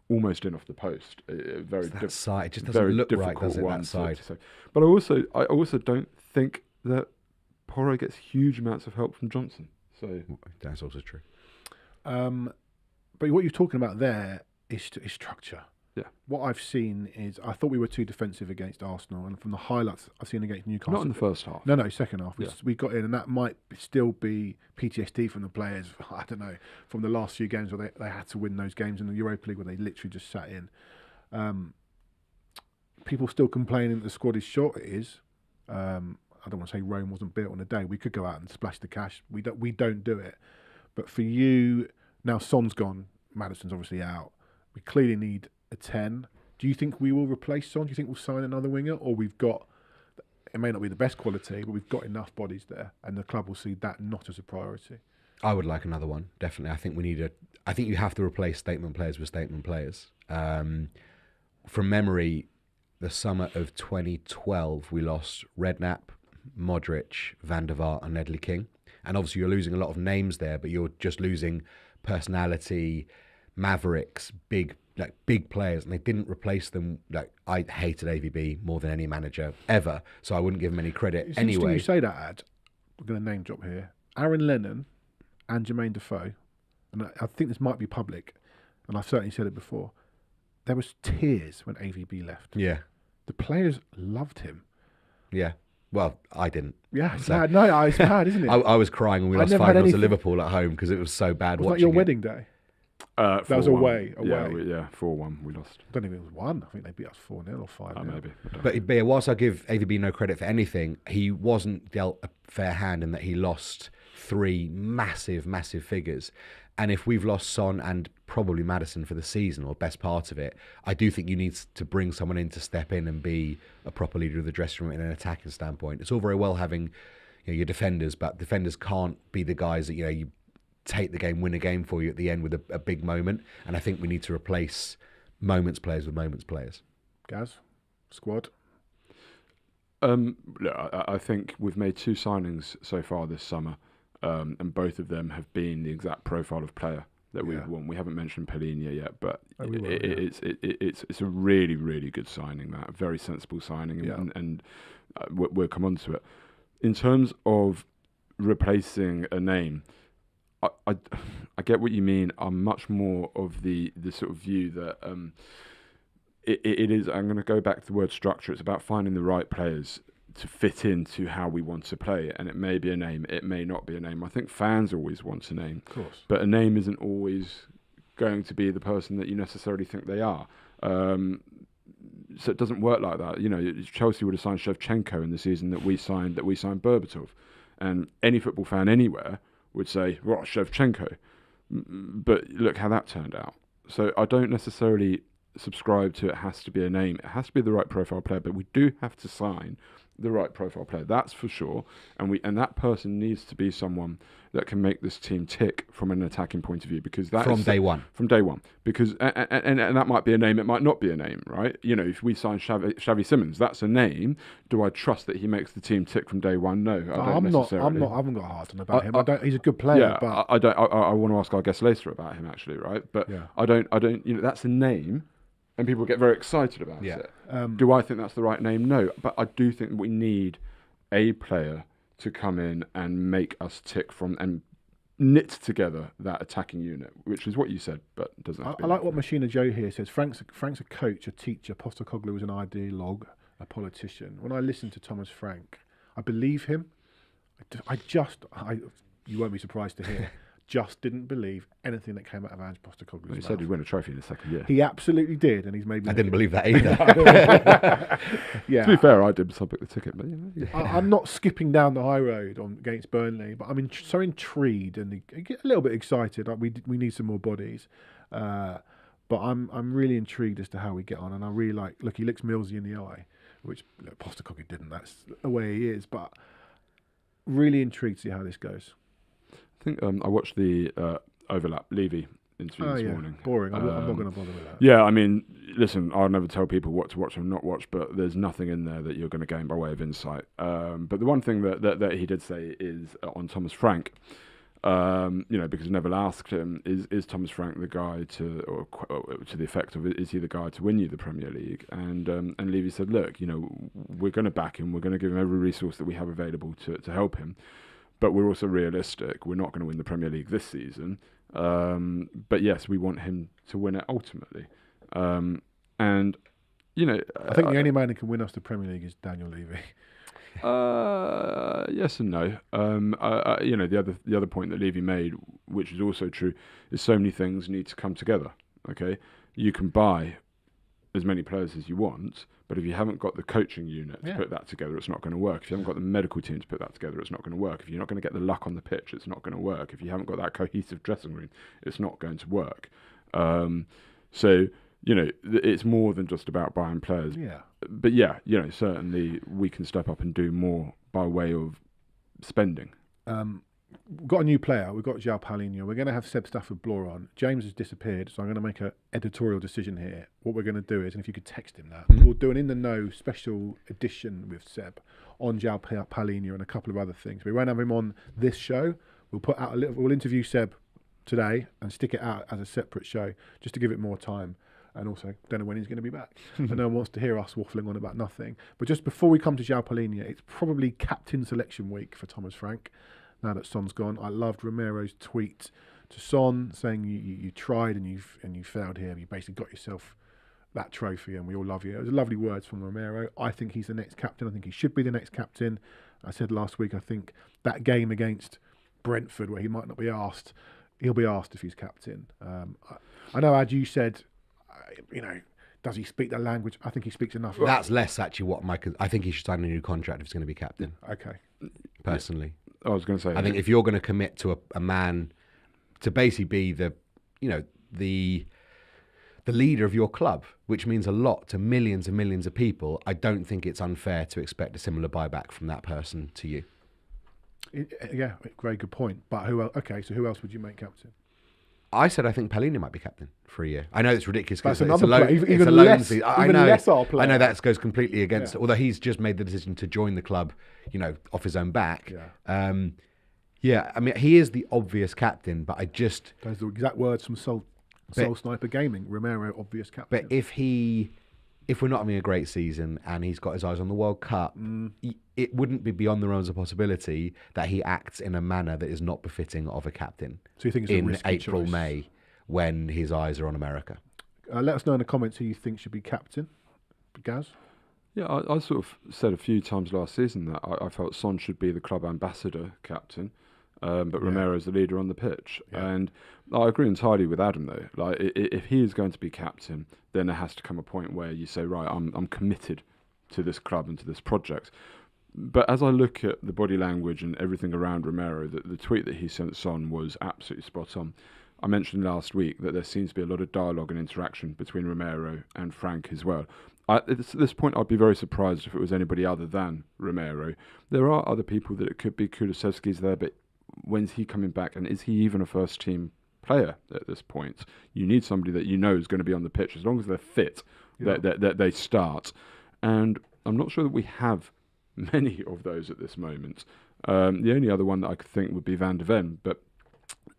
C: almost in off the post.
B: That side, it just doesn't look right, does it, that side?
C: But I also don't think that Porro gets huge amounts of help from Johnson. So
B: that's also true.
A: But what you're talking about there is structure.
C: Yeah.
A: What I've seen is I thought we were too defensive against Arsenal, and from the highlights I've seen against Newcastle.
C: not in the first half.
A: No, second half.
C: Yeah.
A: We got in, and that might still be PTSD from the players. I don't know, from the last few games where they had to win those games in the Europa League where they literally just sat in. People still complaining that the squad is short. It is. I don't want to say Rome wasn't built on a day. We could go out and splash the cash. We don't do it. But for you now, Son's gone. Maddison's obviously out. We clearly need a 10. Do you think we will replace Son? Do you think we'll sign another winger, or we've got? It may not be the best quality, but we've got enough bodies there, and the club will see that not as a priority.
B: I would like another one, definitely. I think we need I think you have to replace statement players with statement players. From memory, the summer of 2012, we lost Redknapp, Modric, Van der Vaart, and Ledley King. And obviously you're losing a lot of names there, but you're just losing personality, mavericks, big players, and they didn't replace them. Like, I hated AVB more than any manager ever, so I wouldn't give him any credit
A: It's
B: anyway.
A: interesting you say that, Ad. We're going to name drop here. Aaron Lennon and Jermaine Defoe, and I think this might be public, and I've certainly said it before, there was tears when AVB left.
B: Yeah.
A: The players loved him.
B: Yeah. Well, I didn't.
A: Yeah, it's
B: So-
A: mad. No, it's mad, isn't it?
B: I was crying when we
A: I
B: lost
A: never had
B: 5-0 to
A: anything-
B: Liverpool at home because it was so bad
A: Was that
B: watching
A: your
B: it.
A: wedding day?
C: That
A: was away.
C: Yeah, 4-1 we lost.
A: I don't think it was 1. I think they beat us 4-0 or 5-0.
C: Maybe.
B: But yeah, whilst I give AVB no credit for anything, he wasn't dealt a fair hand in that he lost 3 massive figures. And if we've lost Son and probably Maddison for the season, or best part of it, I do think you need to bring someone in to step in and be a proper leader of the dressing room in an attacking standpoint. It's all very well having your defenders, but defenders can't be the guys that you take the game, win a game for you at the end with a big moment. And I think we need to replace moments players with moments players.
A: Gaz, squad.
C: Look, I think we've made 2 signings so far this summer, and both of them have been the exact profile of player that we've won. We haven't mentioned Pellegrini yet, but it's a really, really good signing. That a very sensible signing, and we'll come on to it. In terms of replacing a name, I get what you mean. I'm much more of the sort of view that it is. I'm going to go back to the word structure. It's about finding the right players to fit into how we want to play, and it may be a name, it may not be a name. I think fans always want a name,
A: Of course.
C: but a name isn't always going to be the person that you necessarily think they are. So it doesn't work like that. Chelsea would have signed Shevchenko in the season that we signed Berbatov, and any football fan anywhere would say, "Well, Shevchenko," but look how that turned out. So I don't necessarily subscribe to it has to be a name. It has to be the right profile player, but we do have to sign the right profile player. That's for sure. And that person needs to be someone that can make this team tick from an attacking point of view, because that
B: From day one.
C: From day one. Because and that might be a name, it might not be a name, right? If we sign Xavi Simons, that's a name. Do I trust that he makes the team tick from day one? No, I haven't got a heart on about him. He's a good player. Yeah,
A: but
C: I don't. I want to ask our guest later about him actually, right? But I don't. That's a name. And people get very excited about it. Do I think that's the right name? No. But I do think we need a player to come in and make us tick and knit together that attacking unit, which is what you said, but it doesn't have to be.
A: I like what Machina Joe here says. Frank's a coach, a teacher. Postecoglou is an ideologue, a politician. When I listen to Thomas Frank, I believe him. You won't be surprised to hear, just didn't believe anything that came out of Ange Postecoglou's
C: He said he'd win a trophy in the second year.
A: He absolutely did, and he's made me.
B: I didn't believe that either.
C: To be fair, I did book the ticket, but
A: I'm not skipping down the high road against Burnley, but I'm so intrigued and I get a little bit excited. Like we need some more bodies, but I'm really intrigued as to how we get on, and I really like. Look, he looks Millsy in the eye, which Postecoglou didn't. That's the way he is, but really intrigued to see how this goes.
C: I think I watched the Overlap Levy interview this morning.
A: Boring. I'm not going to bother with that.
C: Yeah, I mean, listen, I'll never tell people what to watch and not watch, but there's nothing in there that you're going to gain by way of insight. But the one thing that he did say is on Thomas Frank, because Neville asked him, is Thomas Frank the guy to the effect of, is he the guy to win you the Premier League? And Levy said, look, we're going to back him, we're going to give him every resource that we have available to help him. But we're also realistic. We're not going to win the Premier League this season. But yes, we want him to win it ultimately. I think
A: the only man who can win us the Premier League is Daniel Levy.
C: Yes and no. The other point that Levy made, which is also true, is so many things need to come together. Okay, you can buy as many players as you want, but if you haven't got the coaching unit to put that together, it's not going to work. If you haven't got the medical team to put that together, it's not going to work. If you're not going to get the luck on the pitch, it's not going to work. If you haven't got that cohesive dressing room, it's not going to work. It's more than just about buying players.
A: Yeah.
C: But certainly we can step up and do more by way of spending.
A: We've got a new player. We've got João Paulinho. We're going to have Seb Stafford-Bloor on. James has disappeared, so I'm going to make an editorial decision here. What we're going to do is, and if you could text him that, we'll do an In the Know special edition with Seb on João Palhinha and a couple of other things. We won't have him on this show. We'll interview Seb today and stick it out as a separate show just to give it more time. And also, don't know when he's going to be back. And no one wants to hear us waffling on about nothing. But just before we come to João Palhinha, it's probably captain selection week for Thomas Frank, now that Son's gone. I loved Romero's tweet to Son saying you tried and you failed here. You basically got yourself that trophy and we all love you. It was lovely words from Romero. I think he's the next captain. I think he should be the next captain. I said last week, I think that game against Brentford where he might not be asked, he'll be asked if he's captain. I know, Ad, you said, does he speak the language? I think he speaks enough.
B: That's less actually what I think he should sign a new contract if he's going to be captain.
A: Okay.
B: Personally.
C: I was going to say.
B: I think if you're going to commit to a man to basically be the leader of your club, which means a lot to millions and millions of people, I don't think it's unfair to expect a similar buyback from that person to you.
A: Yeah, very good point. But who else? Okay, so who else would you make captain?
B: I said I think Palhinha might be captain for a year. I know it's ridiculous.
A: That's
B: it's
A: another
B: player.
A: Even less our player.
B: I know that goes completely against it. Although he's just made the decision to join the club, off his own back.
A: Yeah.
B: I mean, he is the obvious captain, but I just...
A: Those are the exact words from Soul Sniper Gaming. Romero, obvious captain.
B: But if we're not having a great season and he's got his eyes on the World Cup, it wouldn't be beyond the realms of possibility that he acts in a manner that is not befitting of a captain.
A: So you think it's
B: in
A: a risky
B: April,
A: choice?
B: May, when his eyes are on America?
A: Let us know in the comments who you think should be captain. Gaz?
C: Yeah, I sort of said a few times last season that I felt Son should be the club ambassador captain, but Romero's the leader on the pitch. Yeah. And I agree entirely with Adam, though. Like, if he is going to be captain, then there has to come a point where you say, right, I'm committed to this club and to this project. But as I look at the body language and everything around Romero, the tweet that he sent Son was absolutely spot on. I mentioned last week that there seems to be a lot of dialogue and interaction between Romero and Frank as well. At this point, I'd be very surprised if it was anybody other than Romero. There are other people that it could be. Kulusevski's there, but when's he coming back? And is he even a first-team player at this point? You need somebody that you know is going to be on the pitch. As long as they're fit, that they start. And I'm not sure that we have many of those at this moment. The only other one that I could think would be Van de Ven. But,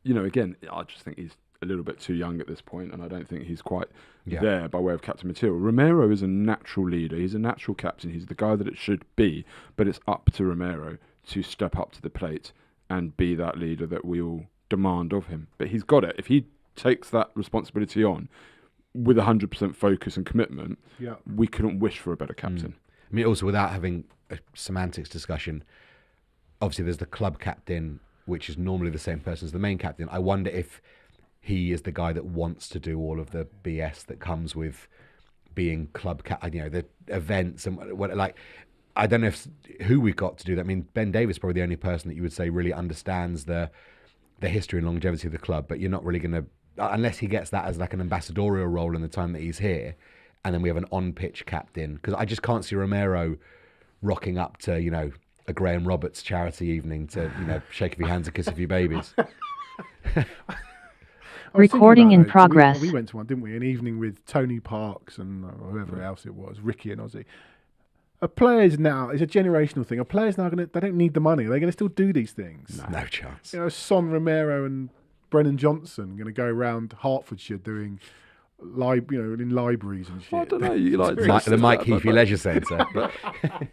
C: again, I just think he's a little bit too young at this point, and I don't think he's quite there by way of captain material. Romero is a natural leader. He's a natural captain. He's the guy that it should be, but it's up to Romero to step up to the plate and be that leader that we all demand of him. But he's got it. If he takes that responsibility on with 100% focus and commitment, we couldn't wish for a better captain.
B: I mean, also, without having a semantics discussion, obviously there's the club captain, which is normally the same person as the main captain. I wonder if he is the guy that wants to do all of the BS that comes with being club captain, the events and what, like, I don't know who we've got to do that. I mean, Ben Davies is probably the only person that you would say really understands the history and longevity of the club, but you're not really going to, unless he gets that as like an ambassadorial role in the time that he's here, and then we have an on-pitch captain, because I just can't see Romero rocking up to, a Graham Roberts charity evening to, shake a few hands and kiss a few babies.
D: Recording in progress.
A: We went to one, didn't we? An evening with Tony Parks and whoever else it was, Ricky and Ozzy. Players now, it's a generational thing. Players now, they don't need the money. They're going to still do these things.
B: No chance.
A: Son, Romero and Brennan Johnson going to go around Hertfordshire doing, in libraries and shit.
C: I don't know. You like
B: the Mike Heafy Leisure Centre.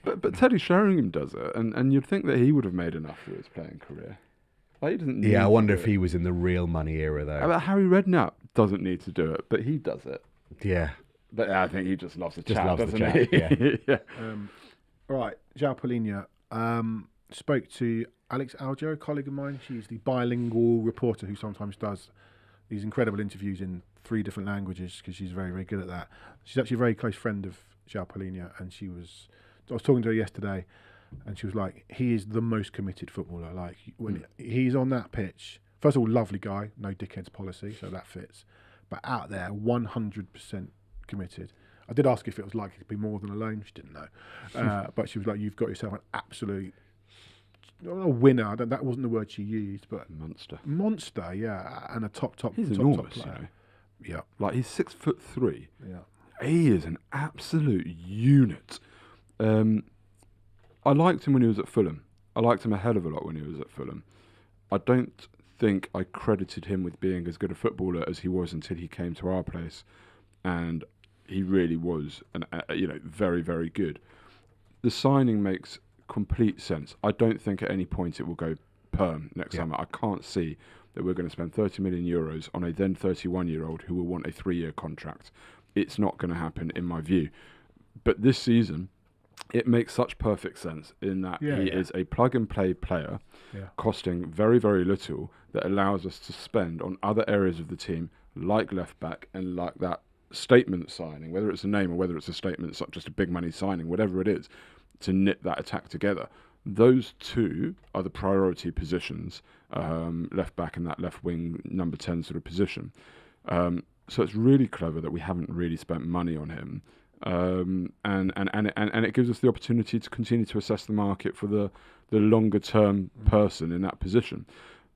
C: but Teddy Sheringham does it, and you'd think that he would have made enough for his playing career. Like, he doesn't.
B: I wonder if he was in the real money era though.
C: But Harry Redknapp doesn't need to do it, but he does it.
B: Yeah.
C: But I think he just loves the chat,
B: loves
C: doesn't
B: the chat,
C: he?
B: Yeah.
A: All right, João Palhinha. Spoke to Alex Aljo, a colleague of mine. She's the bilingual reporter who sometimes does these incredible interviews in 3 different languages because she's very, very good at that. She's actually a very close friend of João Palhinha, and I was talking to her yesterday, and she was like, he is the most committed footballer. Like, when he's on that pitch, first of all, lovely guy, no dickheads policy, so that fits. But out there, 100% committed. I did ask if it was likely to be more than a loan. She didn't know. But she was like, you've got yourself an absolute, not a winner. That wasn't the word she used, but monster, yeah. And a top
C: He's
A: top
C: enormous,
A: player. Yeah.
C: Like, he's 6'3".
A: Yeah.
C: He is an absolute unit. I liked him when he was at Fulham. I liked him a hell of a lot when he was at Fulham. I don't think I credited him with being as good a footballer as he was until he came to our place, and he really was, very, very good. The signing makes complete sense. I don't think at any point it will go perm next summer. I can't see that we're going to spend 30 million euros on a then 31-year-old who will want a 3-year contract. It's not going to happen in my view. But this season, it makes such perfect sense in that he is a plug-and-play player costing very, very little that allows us to spend on other areas of the team like left-back and like that statement signing, whether it's a name or whether it's a statement, it's not just a big money signing, whatever it is, to knit that attack together. Those two are the priority positions, left-back and that left-wing number 10 sort of position. So it's really clever that we haven't really spent money on him. And it gives us the opportunity to continue to assess the market for the longer term person in that position.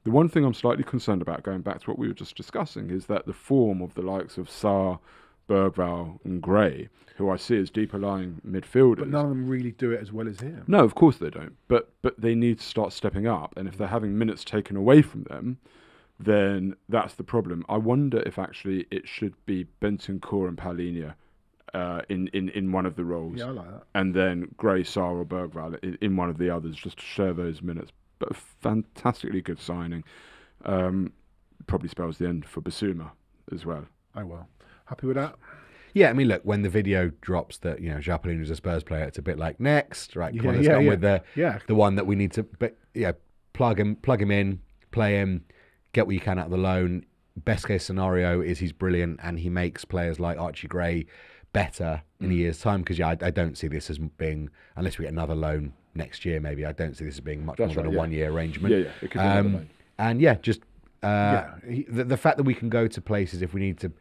C: The one thing I'm slightly concerned about, going back to what we were just discussing, is that the form of the likes of Sarr, Bergvall and Gray, who I see as deeper lying midfielders.
A: But none of them really do it as well as him.
C: No, of course they don't. But they need to start stepping up, and if they're having minutes taken away from them, then that's the problem. I wonder if actually it should be Bentancur and Palhinha in one of the roles.
A: Yeah, I like that.
C: And then Gray, Sarr or Bergvall in one of the others, just to share those minutes. But a fantastically good signing. Probably spells the end for Basuma as well.
A: Oh, well. Happy with that?
B: Yeah, I mean, look, when the video drops that, João Palhinha is a Spurs player, it's a bit like, next, right? Come on, let's go with the one that we need to, plug him in, play him, get what you can out of the loan. Best case scenario is he's brilliant and he makes players like Archie Gray better in a year's time, because I don't see this as being, unless we get another loan next year maybe, I don't see this as being much more than a 1-year arrangement.
C: Yeah, it could be another loan.
B: And the fact that we can go to places if we need to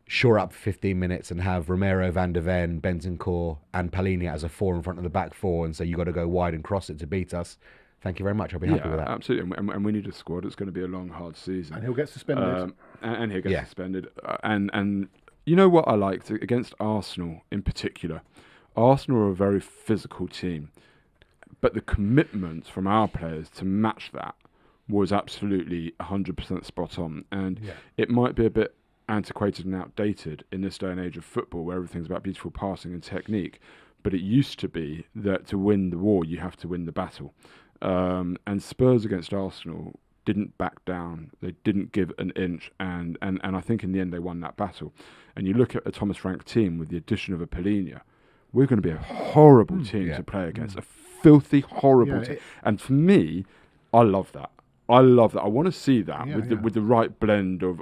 B: shore up 15 minutes and have Romero, Van der Ven, Bentancur and Palhinha as a 4 in front of the back 4 and say you got to go wide and cross it to beat us. Thank you very much. I'll be happy with that.
C: Absolutely. And we need a squad. It's going to be a long, hard season.
A: And he'll get suspended.
C: And he'll get suspended. And you know what I liked against Arsenal in particular? Arsenal are a very physical team. But the commitment from our players to match that was absolutely 100% spot on. And it might be a bit antiquated and outdated in this day and age of football where everything's about beautiful passing and technique. But it used to be that to win the war, you have to win the battle. And Spurs against Arsenal didn't back down. They didn't give an inch. And I think in the end they won that battle. And you look at a Thomas Frank team with the addition of a Palhinha, we're going to be a horrible team to play against. A filthy, horrible team. And for me, I love that. I want to see that with the right blend of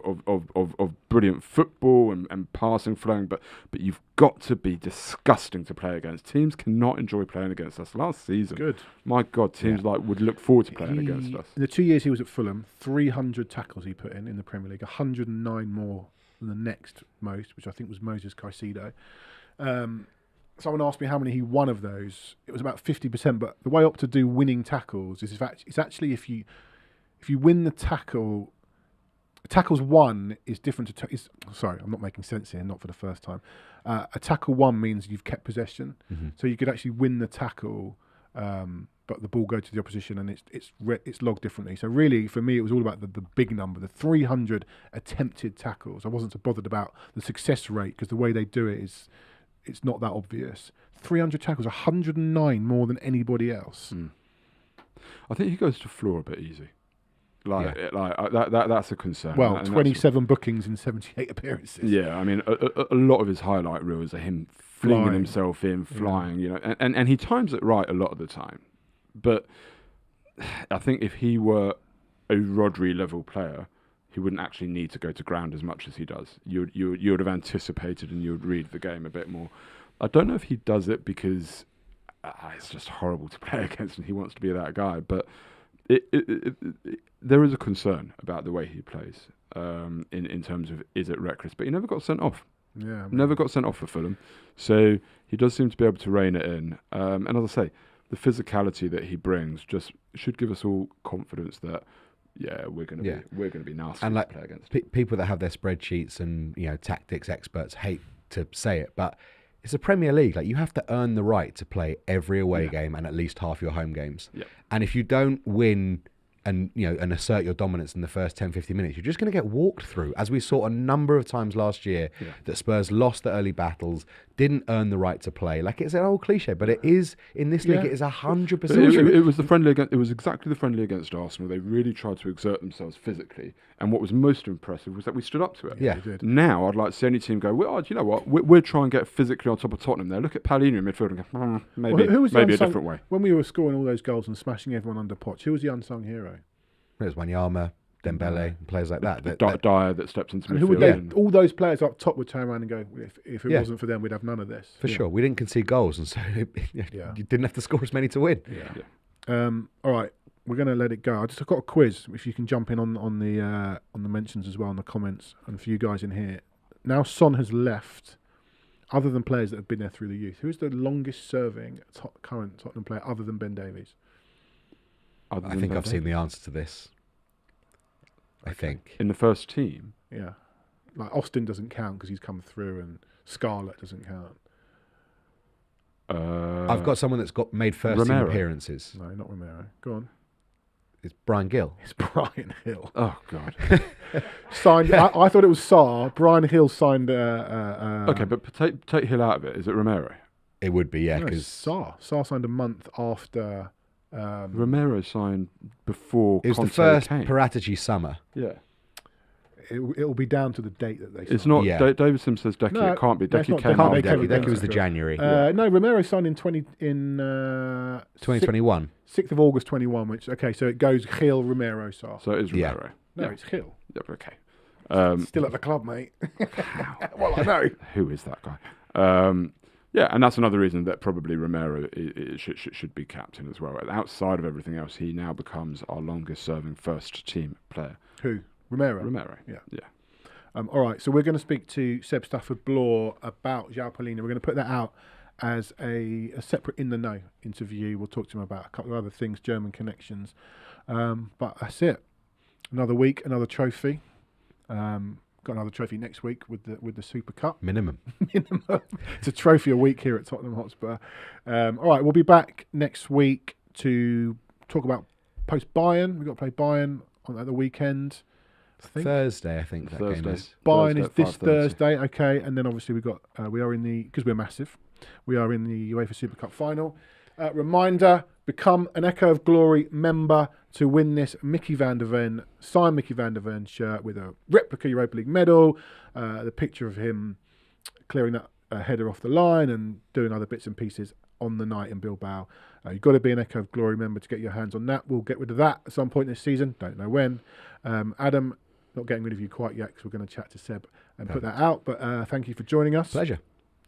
C: brilliant football and passing, flowing. But you've got to be disgusting to play against. Teams cannot enjoy playing against us. Last season, my God, teams would look forward to playing against us.
A: In the 2 years he was at Fulham, 300 tackles he put in the Premier League, 109 more than the next most, which I think was Moses Caicedo. Someone asked me how many he won of those. It was about 50%. But the way up to do winning tackles is it's actually if you win the tackle, tackles won is different to... sorry, I'm not making sense here, not for the first time. A tackle won means you've kept possession. Mm-hmm. So you could actually win the tackle, but the ball goes to the opposition and it's logged differently. So really, for me, it was all about the big number, the 300 attempted tackles. I wasn't so bothered about the success rate because the way they do it is... it's not that obvious. 300 tackles, 109 more than anybody else.
C: I think he goes to floor a bit easy. That's a concern.
A: Well, 27 bookings in 78 appearances.
C: Yeah, I mean, a lot of his highlight reels are him flinging himself in, flying, and he times it right a lot of the time. But I think if he were a Rodri level player, he wouldn't actually need to go to ground as much as he does. You would have anticipated and you would read the game a bit more. I don't know if he does it because it's just horrible to play against and he wants to be that guy, but there is a concern about the way he plays in terms of is it reckless, but he never got sent off.
A: Yeah,
C: never got sent off for Fulham, so he does seem to be able to rein it in. And as I say, the physicality that he brings just should give us all confidence that we're going to be nasty
B: and
C: to play against.
B: People that have their spreadsheets and tactics experts hate to say it, but it's a Premier League. Like, you have to earn the right to play every away game and at least half your home games.
C: Yeah.
B: And if you don't win and assert your dominance in the first 10, 15 minutes, you're just going to get walked through, as we saw a number of times last year, that Spurs lost the early battles, didn't earn the right to play. Like, it's an old cliche, but it is, in this league, it is 100%.
C: It was the friendly against. It was exactly the friendly against Arsenal. They really tried to exert themselves physically, and what was most impressive was that we stood up to it.
B: Yeah.
C: Now I'd like to see any team go, well, do you know what? We'll try and get physically on top of Tottenham there. Look at Palhinha in midfield and go, maybe a different way.
A: When we were scoring all those goals and smashing everyone under Poch, who was the unsung hero?
B: It was Wanyama, Dembele, players like that.
C: Dyer that stepped into midfield.
A: Who would they, all those players up top would turn around and go, if it wasn't for them, we'd have none of this.
B: For sure. We didn't concede goals, and so you didn't have to score as many to win.
A: All right, we're going to let it go. I've got a quiz. If you can jump in on the mentions as well, on the comments, and for you guys in here. Now Son has left, other than players that have been there through the youth, who is the longest serving current Tottenham player other than Ben Davies?
B: I think I've seen the answer to this. I think.
C: In the first team?
A: Yeah. Like, Austin doesn't count because he's come through, and Scarlett doesn't count.
B: I've got someone that's made first team appearances.
A: No, not Romero. Go on.
B: It's Brian Gill.
A: It's Brian Hill.
C: Oh, God.
A: Signed. I thought it was Sarr. Brian Hill signed...
C: okay, but take Hill out of it. Is it Romero?
B: It would be, yeah.
A: Because Sarr signed a month after...
C: Romero signed before.
B: It was
C: Conte
B: the first
C: came.
B: Paratici summer.
C: Yeah.
A: It'll be down to the date that they signed.
C: It's not.
B: Yeah.
C: David Sim says Decky.
A: No,
C: it can't be.
A: no, it's
C: Decky
A: not
C: came
A: Decky.
C: after.
B: Decky was the January.
A: No, Romero signed in
B: 2021.
A: 6th of August 21, which, okay, so it goes Hill, Romero, Sarr.
C: So it is Romero.
A: No, it's Hill.
C: Yeah, okay.
A: Still at the club, mate. Well, I know.
C: Who is that guy? Yeah, and that's another reason that probably Romero should be captain as well. Outside of everything else, he now becomes our longest-serving first-team player.
A: Who? Romero?
C: Romero.
A: Yeah.
C: Yeah.
A: All right, so we're going to speak to Seb Stafford-Bloor about João Palhinha. We're going to put that out as a separate In the Know interview. We'll talk to him about a couple of other things, German connections. But that's it. Another week, another trophy. Got another trophy next week with the Super Cup.
B: Minimum.
A: It's a trophy a week here at Tottenham Hotspur. All right, we'll be back next week to talk about post-Bayern. We've got to play Bayern at the weekend.
B: Thursday, I think that game is.
A: Bayern is this Thursday, okay. And then obviously we are in the, because we're massive, we are in the UEFA Super Cup final. Reminder, become an Echo of Glory member to win this Mickey van der Ven, signed Mickey van der Ven shirt with a replica Europa League medal, the picture of him clearing that header off the line and doing other bits and pieces on the night in Bilbao. You've got to be an Echo of Glory member to get your hands on that. We'll get rid of that at some point this season. Don't know when. Adam, not getting rid of you quite yet because we're going to chat to Seb and put that out. But thank you for joining us.
B: Pleasure.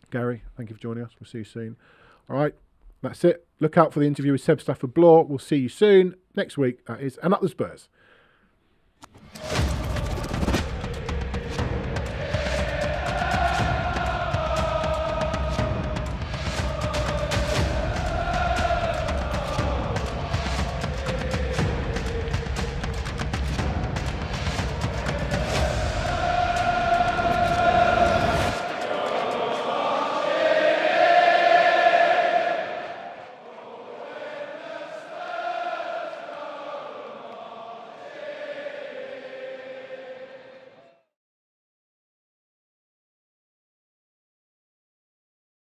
A: Gary, thank you for joining us. We'll see you soon. All right, that's it. Look out for the interview with Seb Stafford-Bloor. We'll see you soon next week. That is, and up the Spurs.